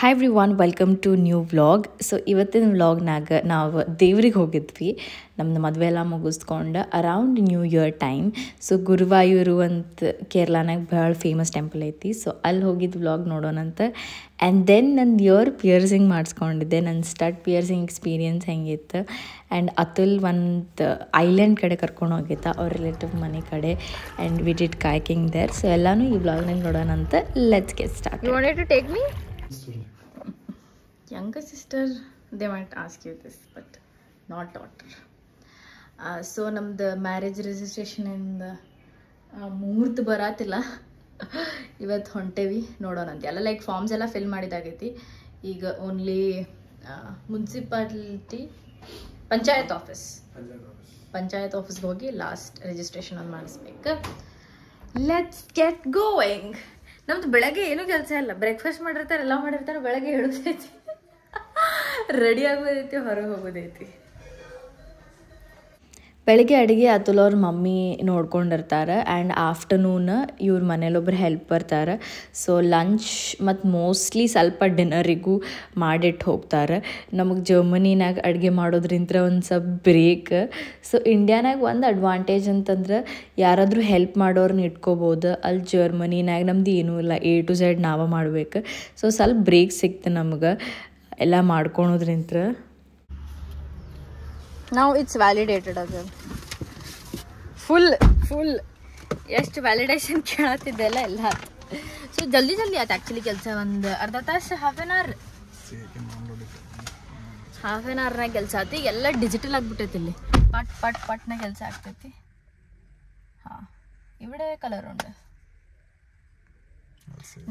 Hi everyone welcome to new vlog. So ಇವತ್ತಿನ ವ್ಲಾಗ್ನಾಗ ನಾವು ದೇವ್ರಿಗೆ ಹೋಗಿದ್ವಿ. ನಮ್ಮದು ಮದುವೆ ಎಲ್ಲ ಮುಗಿಸ್ಕೊಂಡು around new year time. So Guruvayur ಅಂತ ಕೇರಳನಾಗ ಭಾಳ ಫೇಮಸ್ ಟೆಂಪಲ್ ಐತಿ. ಸೊ ಅಲ್ಲಿ ಹೋಗಿದ್ದು ವ್ಲಾಗ್ ನೋಡೋಣಂತ. ಆ್ಯಂಡ್ ದೆನ್ ನನ್ನ ಇಯರ್ ಪಿಯರ್ಸಿಂಗ್ ಮಾಡಿಸ್ಕೊಂಡಿದ್ದೆ. ನನ್ನ ಸ್ಟಡ್ ಪಿಯರ್ಸಿಂಗ್ ಎಕ್ಸ್ಪೀರಿಯನ್ಸ್ ಹೆಂಗಿತ್ತು. ಆ್ಯಂಡ್ ಅತುಲ್ ಒಂದು ಐಲ್ಯಾಂಡ್ ಕಡೆ ಕರ್ಕೊಂಡು ಹೋಗಿದ್ದ ಅವ್ರ ರಿಲೇಟಿವ್ ಮನೆ ಕಡೆ. And we did kayaking there. So ಎಲ್ಲನೂ ಈ ವ್ಲಾಗ್ನಾಗ ನೋಡೋಣಂತ. Let's get start. You wanted to take me? Younger sister, they might ask you this, but not daughter. So ನಮ್ದು ಮ್ಯಾರೇಜ್ ರಿಜಿಸ್ಟ್ರೇಷನ್ ಇಂದ ಮುಹೂರ್ತ ಬರಾತಿಲ್ಲ. ಇವತ್ತು ಹೊಂಟೇವಿ ನೋಡೋಣಂತ. ಎಲ್ಲ ಲೈಕ್ ಫಾರ್ಮ್ಸ್ ಎಲ್ಲ ಫಿಲ್ ಮಾಡಿದಾಗೈತಿ. ಈಗ ಓನ್ಲಿ ಮುನ್ಸಿಪಾಲಿಟಿ ಪಂಚಾಯತ್ ಆಫೀಸ್ಗೆ ಹೋಗಿ ಲಾಸ್ಟ್ ರಿಜಿಸ್ಟ್ರೇಷನ್ ಒಂದು ಮಾಡಿಸ್ಬೇಕು. Let's get going. ನಮ್ದು ಬೆಳಗ್ಗೆ ಏನೂ ಕೆಲಸ ಇಲ್ಲ. ಬ್ರೇಕ್ಫಾಸ್ಟ್ ಮಾಡಿರ್ತಾರೆ, ಎಲ್ಲ ಮಾಡಿರ್ತಾರೆ. ಬೆಳಗ್ಗೆ ಹೇಳೋದೈತಿ, ರೆಡಿ ಆಗೋದೈತಿ, ಹೊರಗೆ ಹೋಗೋದೈತಿ. ಬೆಳಗ್ಗೆ ಅಡುಗೆ ಅತುಲ್ ಅವ್ರ ಮಮ್ಮಿ ನೋಡ್ಕೊಂಡಿರ್ತಾರೆ. ಆ್ಯಂಡ್ ಆಫ್ಟರ್ನೂನ್ ಇವ್ರ ಮನೇಲೊಬ್ರು ಹೆಲ್ಪ್ ಬರ್ತಾರೆ. ಸೊ ಲಂಚ್ ಮತ್ತು ಮೋಸ್ಟ್ಲಿ ಸ್ವಲ್ಪ ಡಿನ್ನರಿಗೂ ಮಾಡಿಟ್ಟು ಹೋಗ್ತಾರೆ. ನಮಗೆ ಜರ್ಮನಿನಾಗ ಅಡುಗೆ ಮಾಡೋದ್ರಿಂದ ಒಂದು ಸ್ವಲ್ಪ ಬ್ರೇಕ್. ಸೊ ಇಂಡಿಯಾನಾಗ ಒಂದು ಅಡ್ವಾಂಟೇಜ್ ಅಂತಂದ್ರೆ ಯಾರಾದರೂ ಹೆಲ್ಪ್ ಮಾಡೋರನ್ನ ಇಟ್ಕೋಬೋದು. ಅಲ್ಲಿ ಜರ್ಮನಿನಾಗ ನಮ್ದು ಏನೂ ಇಲ್ಲ, A to Z ನಾವೇ ಮಾಡ್ಬೇಕು. ಸೊ ಸ್ವಲ್ಪ ಬ್ರೇಕ್ ಸಿಕ್ತು ನಮ್ಗೆ ಎಲ್ಲ ಮಾಡ್ಕೊಳೋದ್ರಿಂದ. ನಾವು ಇಟ್ಸ್ ವ್ಯಾಲಿಡೇಟೆಡ್ ಅದು ಫುಲ್ ಎಷ್ಟು ವ್ಯಾಲಿಡೇಷನ್ ಕೇಳತ್ತಿದ್ದೆಲ್ಲ ಎಲ್ಲ. ಸೊ ಜಲ್ದಿ ಆಯ್ತು ಆ್ಯಕ್ಚುಲಿ ಕೆಲಸ. ಒಂದು ಅರ್ಧ ತಾಸು ಹಾಫ್ ಆನ್ ಅವರ್ನಾಗ ಕೆಲಸ ಆಯ್ತು. ಎಲ್ಲ ಡಿಜಿಟಲ್ ಆಗಿಬಿಟ್ಟೈತಿ. ಇಲ್ಲಿ ಪಟ್ನ ಕೆಲಸ ಆಗ್ತೈತಿ. ಹಾಂ, ಇವಡೆ ಕಲರ್ ಉಂಡು.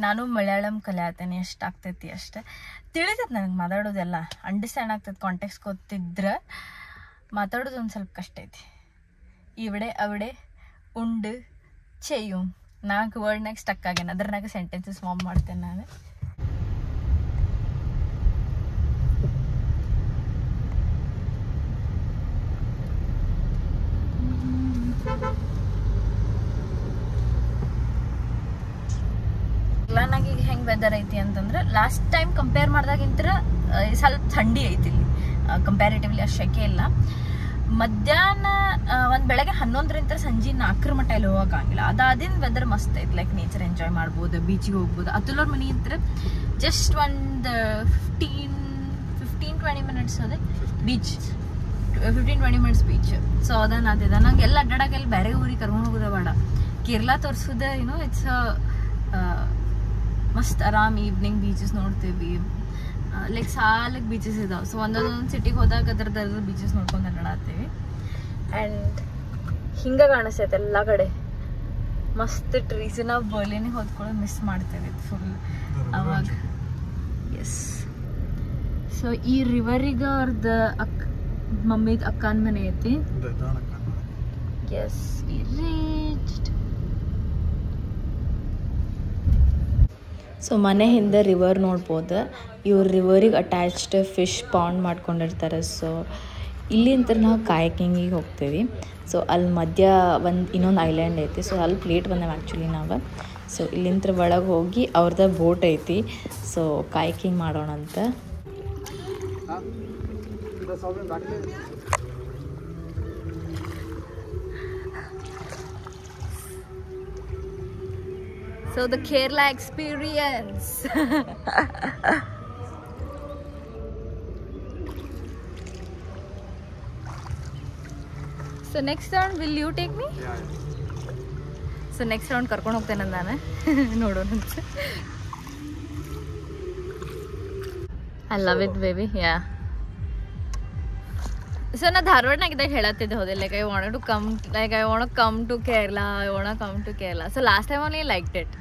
ನಾನು ಮಲಯಾಳಂ ಕಲಿಯತ್ತೇನೆ. ಎಷ್ಟು ಆಗ್ತೈತಿ ಅಷ್ಟೆ ತಿಳಿತೈತಿ ನನಗೆ. ಮಾತಾಡೋದೆಲ್ಲ ಅಂಡರ್ಸ್ಟ್ಯಾಂಡ್ ಆಗ್ತೈತಿ. ಕಾಂಟೆಕ್ಸ್ಟ್ ಗೊತ್ತಿದ್ರೆ ಮಾತಾಡೋದು ಒಂದು ಸ್ವಲ್ಪ ಕಷ್ಟ ಐತಿ. ಇವಡೆ ಅವಡೆ ಉಂಡು ಚೆಯ್ಯು 4 ವರ್ಡ್ನಾಗ ಸ್ಟಕ್ ಆಗ್ಯಾನ. ಅದ್ರನಾಗ ಸೆಂಟೆನ್ಸಸ್ ಫಾರ್ಮ್ ಮಾಡ್ತೇನೆ ನಾನು. ಎಲ್ಲನಾಗ ಈಗ ಹೆಂಗೆ ವೆದರ್ ಐತಿ ಅಂತಂದ್ರೆ ಲಾಸ್ಟ್ ಟೈಮ್ ಕಂಪೇರ್ ಮಾಡಿದಾಗಿಂತ ಸ್ವಲ್ಪ ಥಂಡಿ ಐತಿ ಇಲ್ಲಿ. ಕಂಪ್ಯಾರಿಟಿವ್ಲಿ ಅಷ್ಟು ಶೆಕೆ ಇಲ್ಲ. ಮಧ್ಯಾಹ್ನ ಒಂದು ಬೆಳಗ್ಗೆ 11ರಿಂದ ಸಂಜೆ 4 ಮಟ್ಟ ಇಲ್ಲಿ ಹೋಗೋಕ್ಕಾಗಿಲ್ಲ. ಅದಾದಿನ ವೆದರ್ ಮಸ್ತ್ ಐತಿ. ಲೈಕ್ ನೇಚರ್ ಎಂಜಾಯ್ ಮಾಡ್ಬೋದು, ಬೀಚಿಗೆ ಹೋಗ್ಬೋದು. ಅತುಲವ್ರ ಮನೆ ಅಂತ ಜಸ್ಟ್ ಒಂದು 15-20 ಮಿನಿಟ್ಸ್ ಅದೇ ಬೀಚ್. 15-20 minutes beach. ಸೊ ಅದನ್ನ ಅದಿದೆ. ನಂಗೆ ಎಲ್ಲ ಅಡ್ಡಾಡಕ್ಕೆಲ್ಲ ಬೇರೆ ಊರಿಗೆ ಕರ್ಕೊಂಡು ಹೋಗೋದ ಬೇಡ. ಕೇರಳ ತೋರಿಸೋದೆ ಇಟ್ಸ್ ಮಸ್ತ್ ಆರಾಮ್. ಈವ್ನಿಂಗ್ ಬೀಚಸ್ ನೋಡ್ತೀವಿ. ಲೈಕ್ ಸಾಲಿಗೆ ಬೀಚಸ್ ಇದಾವೆ. ಸೊ ಒಂದೊಂದು ಸಿಟಿಗೆ ಹೋದಾಗ ಅದ್ರದ್ದು ಬೀಚಸ್ ನೋಡ್ಕೊಂಡು ಅಡ್ಡಾಡ್ತೀವಿ. ಆ್ಯಂಡ್ ಹಿಂಗೆ ಕಾಣಿಸ್ತೈತೆ ಎಲ್ಲ ಕಡೆ ಮಸ್ತ್ ಟ್ರೀಸ್ನ. ಬರ್ಲಿನಿಗೆ ಹೊದ್ಕೊಳ್ಳೋದು ಮಿಸ್ ಮಾಡ್ತೇವೆ ಫುಲ್ ಅವಾಗ. ಎಸ್. ಸೊ ಈ ರಿವರಿಗೆ ಅವ್ರದ್ದು ಮಮ್ಮಿದ ಅಕ್ಕನ ಮನೆ ಐತಿ. S, V reached. ಸೊ ಮನೆ ಹಿಂದೆ ರಿವರ್ ನೋಡ್ಬೋದು. ಇವ್ರು ರಿವರಿಗೆ ಅಟ್ಯಾಚ್ಡ್ ಫಿಶ್ ಪಾಂಡ್ ಮಾಡ್ಕೊಂಡಿರ್ತಾರೆ. ಸೊ ಇಲ್ಲಿಂದ ನಾವು ಕಾಯಕಿಂಗಿಗೆ ಹೋಗ್ತೀವಿ. ಸೊ ಅಲ್ಲಿ ಮಧ್ಯ ಇನ್ನೊಂದು ಐಲ್ಯಾಂಡ್ ಐತಿ. ಸೊ ಅಲ್ಲಿ ಪ್ಲೇಟ್ ಬಂದೇವೆ ಆ್ಯಕ್ಚುಲಿ ನಾವು. ಸೊ ಇಲ್ಲಿಂದ ಒಳಗೆ ಹೋಗಿ ಅವ್ರದ್ದು ಬೋಟ್ ಐತಿ. ಸೊ ಕಾಯಕಿಂಗ್ ಮಾಡೋಣ ಅಂತ. So the Kerala experience. So next round will you take me? Yeah. So next round ಕರ್ಕೊಂಡು ಹೋಗ್ತೇನೆ ನಾನು. ನೋಡೋಣ. I love it baby. Yeah. So ನಾ ಧಾರವಾಡನಾಗಿದ್ದಾಗ ಹೇಳತ್ತಿದ್ದೆ ಹೋದೆ. Like I want to come to Kerala. So last time only I liked it.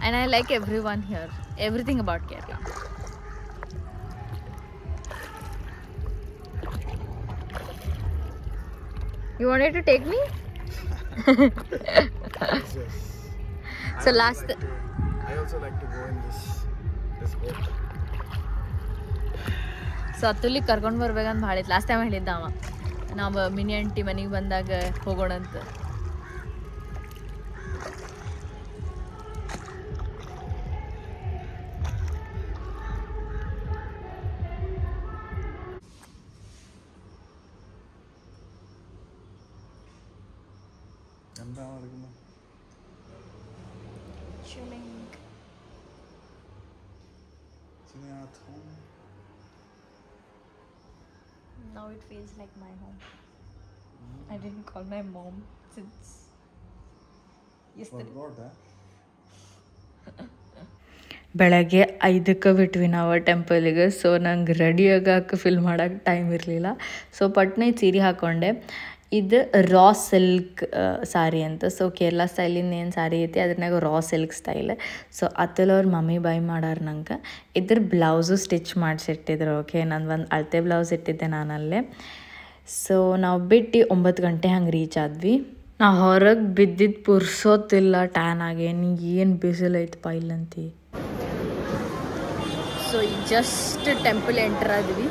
And I like everyone here. Everything about Kerala. You wanted to take me? Yes. So last... I also like to go in this boat. So ಅತುಲಿಗೆ ಕರ್ಕೊಂಡು ಬರ್ಬೇಕಂತ ಭಾಳ ಇತ್ತು. Last time ಹೇಳಿದ್ದ ಅವ, ನಾವು mini aunty ಮನೆಗೆ ಬಂದಾಗ ಹೋಗೋಣಂತ. Bastinath home. Now it feels like my home. I didn't call my mom since yesterday. Forgot that. ಬೆಳಗ್ಗೆ 5ಕ್ಕೆ ಬಿಟ್ವಿ ನಾವು ಟೆಂಪಲಿಗೆ. ಸೊ ನಂಗೆ ರೆಡಿ ಆಗಕ್ಕೆ ಫಿಲ್ ಮಾಡೋಕ್ಕೆ ಟೈಮ್ ಇರಲಿಲ್ಲ. ಸೊ ಪಟ್ನೆ ಸೀರೆ ಹಾಕ್ಕೊಂಡೆ. ಇದು ರಾ ಸಿಲ್ಕ್ ಸಾರಿ ಅಂತ. ಸೊ ಕೇರಳ ಸ್ಟೈಲಿಂದ ಏನು ಸಾರಿ ಐತಿ ಅದ್ರನಾಗ ರಾ ಸಿಲ್ಕ್ ಸ್ಟೈಲ್. ಸೊ ಅತ್ತಲವ್ರ ಮಮ್ಮಿ ಬೈ ಮಾಡಾರ ನಂಗೆ. ಇದ್ರ ಬ್ಲೌಸು ಸ್ಟಿಚ್ ಮಾಡಿಸಿಟ್ಟಿದ್ರು. ಓಕೆ, ನಾನು ಒಂದು ಅಳತೆ ಬ್ಲೌಸ್ ಇಟ್ಟಿದ್ದೆ ನಾನಲ್ಲೇ. ಸೊ ನಾವು ಬಿಟ್ಟು 9 ಗಂಟೆ ಹಂಗೆ ರೀಚ್ ಆದ್ವಿ. ನಾವು ಹೊರಗೆ ಬಿದ್ದಿದ್ದು ಪುರ್ಸೋತಿಲ್ಲ, ಟ್ಯಾನ್ ಆಗಿ. ನೀನು ಏನು ಬಿಸಿಲೈತಪ್ಪ ಇಲ್ಲಂತಿ. ಸೊ ಈಗ ಜಸ್ಟ್ ಟೆಂಪಲ್ ಎಂಟರ್ ಆದ್ವಿ.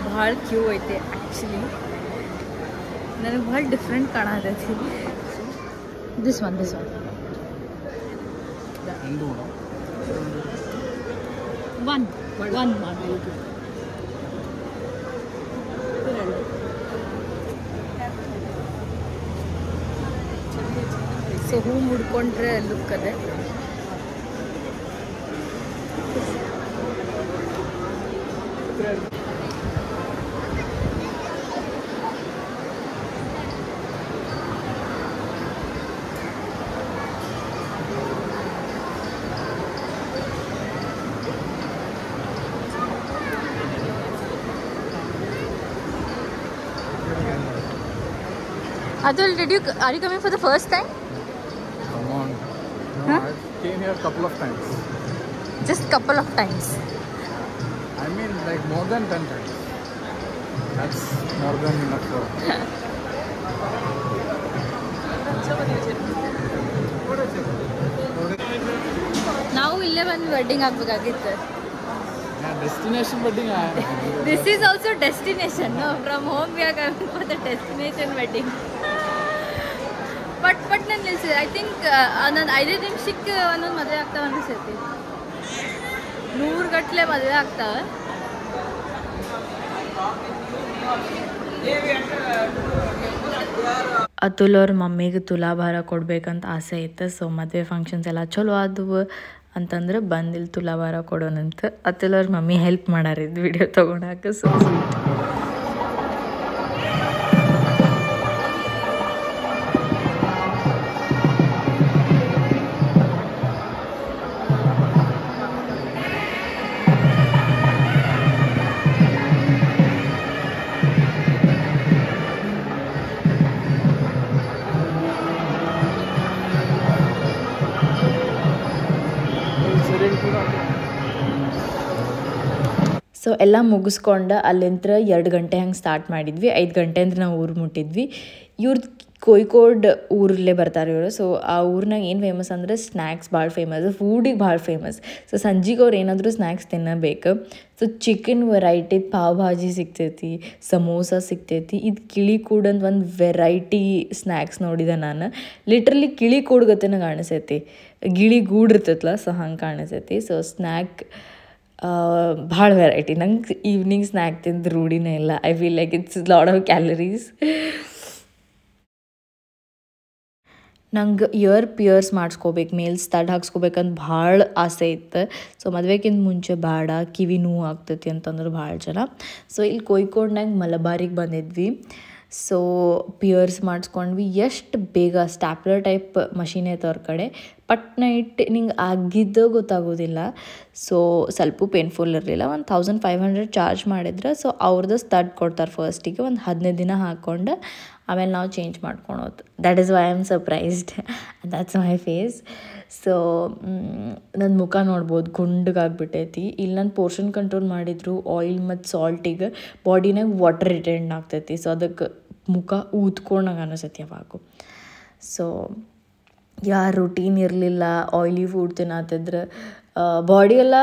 ಭಾಳ ಕ್ಯೂ ಐತೆ ಆ್ಯಕ್ಚುಲಿ. ನನಗೆ ಭಾಳ ಡಿಫ್ರೆಂಟ್ ಕಾಣತೈತಿ. ದಿಸ್ ಒನ್ ಸೊ ಹೂ ಮುಡ್ಕೊಂಡ್ರೆ ಲುಕ್ ಅದೇ. Atul, are you coming for the first time? Come on. No, Huh? I came here a couple of times. Just couple of times. I mean, like more than 10 times. That's more than enough for me. ನಾವು ಇಲ್ಲೇ ಬಂದು wedding ಆಗಬೇಕಾಗಿತ್ತು. Yeah, destination wedding. This is also destination. No, from home we are coming for the destination wedding. But ನಾನು ನಿಲ್ಸಿದೆ. I think ನಾನು 5 ನಿಮಿಷಕ್ಕೆ ಒಂದೊಂದು ಮದುವೆ ಆಗ್ತಾವೆ ಅನಿಸ್ತೈತಿ. 100 ಗಟ್ಟಲೆ ಮದುವೆ ಆಗ್ತಾವೆ. ಅತುಲ್ ಅವ್ರ ಮಮ್ಮಿಗೆ ತುಲಾಭಾರ ಕೊಡ್ಬೇಕಂತ ಆಸೆ ಇತ್ತು. ಸೊ ಮದುವೆ ಫಂಕ್ಷನ್ಸ್ ಎಲ್ಲ ಚಲೋ ಆದವು ಅಂತಂದ್ರೆ ಬಂದಿಲ್ಲಿ ತುಲಾಭಾರ ಕೊಡೋಣಂತ. ಅತುಲ್ ಅವ್ರ ಮಮ್ಮಿ ಹೆಲ್ಪ್ ಮಾಡಾರಿದ್ದು ವಿಡಿಯೋ ತೊಗೊಳಕ್ಕೆ. ಸೊ ಸೊ ಎಲ್ಲ ಮುಗಿಸ್ಕೊಂಡು ಅಲ್ಲಿಂದ 2 ಗಂಟೆ ಹಂಗೆ ಸ್ಟಾರ್ಟ್ ಮಾಡಿದ್ವಿ. 5 ಗಂಟೆ ಅಂದ್ರೆ ನಾವು ಊರು ಮುಟ್ಟಿದ್ವಿ. ಇವ್ರದ್ದು ಕೋಯ್ಕೋಡ್ ಊರಲ್ಲೇ ಬರ್ತಾರೆ ಇವರು. ಸೊ ಆ ಊರಿನಾಗ ಏನು ಫೇಮಸ್ ಅಂದರೆ ಸ್ನ್ಯಾಕ್ಸ್ ಭಾಳ ಫೇಮಸ್, ಫೂಡಿಗೆ ಭಾಳ ಫೇಮಸ್. ಸೊ ಸಂಜೆಗೆ ಅವ್ರು ಏನಾದರೂ ಸ್ನ್ಯಾಕ್ಸ್ ತಿನ್ನಬೇಕು. So chicken variety pav bhaji ಸಿಗ್ತೈತಿ, ಸಮೋಸ ಸಿಗ್ತೈತಿ. ಇದು ಕಿಳಿ ಕೂಡಂತ ಒಂದು ವೆರೈಟಿ ಸ್ನ್ಯಾಕ್ಸ್ ನೋಡಿದೆ ನಾನು. ಲಿಟ್ರಲಿ ಕಿಳಿ ಕೂಡ್ಗತೆನ ಕಾಣಿಸ್ತೈತಿ, ಗಿಳಿ ಗೂಡು ಇರ್ತೈತಲ್ಲ, ಸೊ ಹಂಗೆ ಕಾಣಿಸ್ತೈತಿ. ಸೊ ಸ್ನ್ಯಾಕ್ ಭಾಳ ವೆರೈಟಿ. ನಂಗೆ ಈವ್ನಿಂಗ್ ಸ್ನ್ಯಾಕ್ ತಿಂದು ರೂಢಿನೇ ಇಲ್ಲ. I feel like it's lot of calories. ನಂಗೆ ಪಿಯರ್ಸ್ ಮಾಡಿಸ್ಕೋಬೇಕು, ಮೇಲ್ ಸ್ಟಡ್ ಹಾಕ್ಸ್ಕೋಬೇಕಂತ ಭಾಳ ಆಸೆ ಇತ್ತು. ಸೊ ಮದುವೆಗಿಂತ ಮುಂಚೆ ಬೇಡ, ಕಿವಿ ನೋವು ಆಗ್ತೈತಿ ಅಂತಂದ್ರೆ ಭಾಳ ಜನ. ಸೊ ಇಲ್ಲಿ ಕೋಯ್ಕೋಡ್ನಾಗ ಮಲಬಾರಿಗೆ ಬಂದಿದ್ವಿ. ಸೊ ಪಿಯರ್ಸ್ ಮಾಡಿಸ್ಕೊಂಡ್ವಿ. ಎಷ್ಟು ಬೇಗ ಸ್ಟ್ಯಾಪ್ಲರ್ ಟೈಪ್ ಮಷೀನ್ ಐತೆ ಅವ್ರ ಕಡೆ. ಪಟ್ನ ಇಟ್ಟು ನಿಂಗೆ ಆಗಿದ್ದೋ ಗೊತ್ತಾಗೋದಿಲ್ಲ. ಸೊ ಸ್ವಲ್ಪ ಪೇನ್ಫುಲ್ ಇರಲಿಲ್ಲ. 1500 ಚಾರ್ಜ್ ಮಾಡಿದ್ರೆ ಸೊ ಅವ್ರದ್ದು ಸ್ಟಡ್ ಕೊಡ್ತಾರೆ ಫಸ್ಟಿಗೆ. ಒಂದು 15 ದಿನ ಹಾಕ್ಕೊಂಡು ಆಮೇಲೆ ನಾವು ಚೇಂಜ್ ಮಾಡ್ಕೊಳೋದು. That is why I am surprised. That's my face. So ನನ್ನ ಮುಖ ನೋಡ್ಬೋದು, ಗುಂಡಗಾಗ್ಬಿಟ್ಟೈತಿ. ಇಲ್ಲಿ ನಾನು ಪೋರ್ಷನ್ ಕಂಟ್ರೋಲ್ ಮಾಡಿದ್ರು. ಆಯಿಲ್ ಮತ್ತು ಸಾಲ್ಟಿಗೆ ಬಾಡಿನಾಗ ವಾಟರ್ ರಿಟೈನ್ ಆಗ್ತೈತಿ. ಸೊ ಅದಕ್ಕೆ ಮುಖ ಊದ್ಕೊಂಡಾಗ ಅನಿಸ್ತೈತಿ ಯಾವಾಗೂ. ಸೊ ರುಟೀನ್ ಇರಲಿಲ್ಲ, ಆಯ್ಲಿ ಫುಡ್ ತಿನ್ನತ್ತಿದ್ರೆ ಬಾಡಿ ಎಲ್ಲ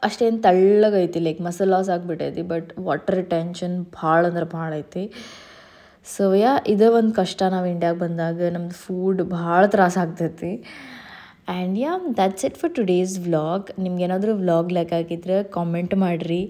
ಅಷ್ಟೇನು ತಳ್ಳಗೈತಿ, ಲೈಕ್ ಮಸಲ್ ಲಾಸ್ ಆಗಿಬಿಟ್ಟೈತಿ. ಬಟ್ ವಾಟರ್ ರಿಟೆನ್ಷನ್ ಭಾಳ ಅಂದ್ರೆ ಭಾಳ ಐತಿ. ಸೊ ಇದೇ ಒಂದು ಕಷ್ಟ. ನಾವು ಇಂಡಿಯಾಗೆ ಬಂದಾಗ ನಮ್ದು ಫುಡ್ ಭಾಳ ತ್ರಾಸ ಆಗ್ತೈತಿ. And that's it for today's vlog. ನಿಮ್ಗೇನಾದರೂ ವ್ಲಾಗ್ ಲೈಕ್ ಆಗಿದ್ರೆ ಕಾಮೆಂಟ್ ಮಾಡಿರಿ.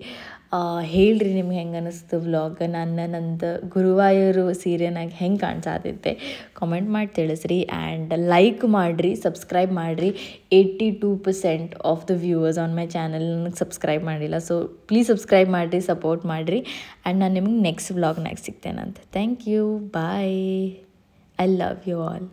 ಹೇಳ್ರಿ ನಿಮ್ಗೆ ಹೆಂಗೆ ಅನ್ನಿಸ್ತು ವ್ಲಾಗ್. ನಂದು ಗುರುವಾಯೂರು ಸೀರೆನಾಗ ಹೆಂಗೆ ಕಾಣಿಸಾತೈತೆ ಕಾಮೆಂಟ್ ಮಾಡಿ ತಿಳಿಸ್ರಿ. ಆ್ಯಂಡ್ ಲೈಕ್ ಮಾಡಿರಿ, ಸಬ್ಸ್ಕ್ರೈಬ್ ಮಾಡಿರಿ. 82% of the viewers on my channel ನನಗೆ ಸಬ್ಸ್ಕ್ರೈಬ್ ಮಾಡಿಲ್ಲ. ಸೊ ಪ್ಲೀಸ್ ಸಬ್ಸ್ಕ್ರೈಬ್ ಮಾಡಿರಿ, ಸಪೋರ್ಟ್ ಮಾಡಿರಿ. ಆ್ಯಂಡ್ ನಾನು ನಿಮಗೆ ನೆಕ್ಸ್ಟ್ ವ್ಲಾಗ್ನಾಗ ಸಿಗ್ತೇನಂತ. Thank you, bye. I love you all.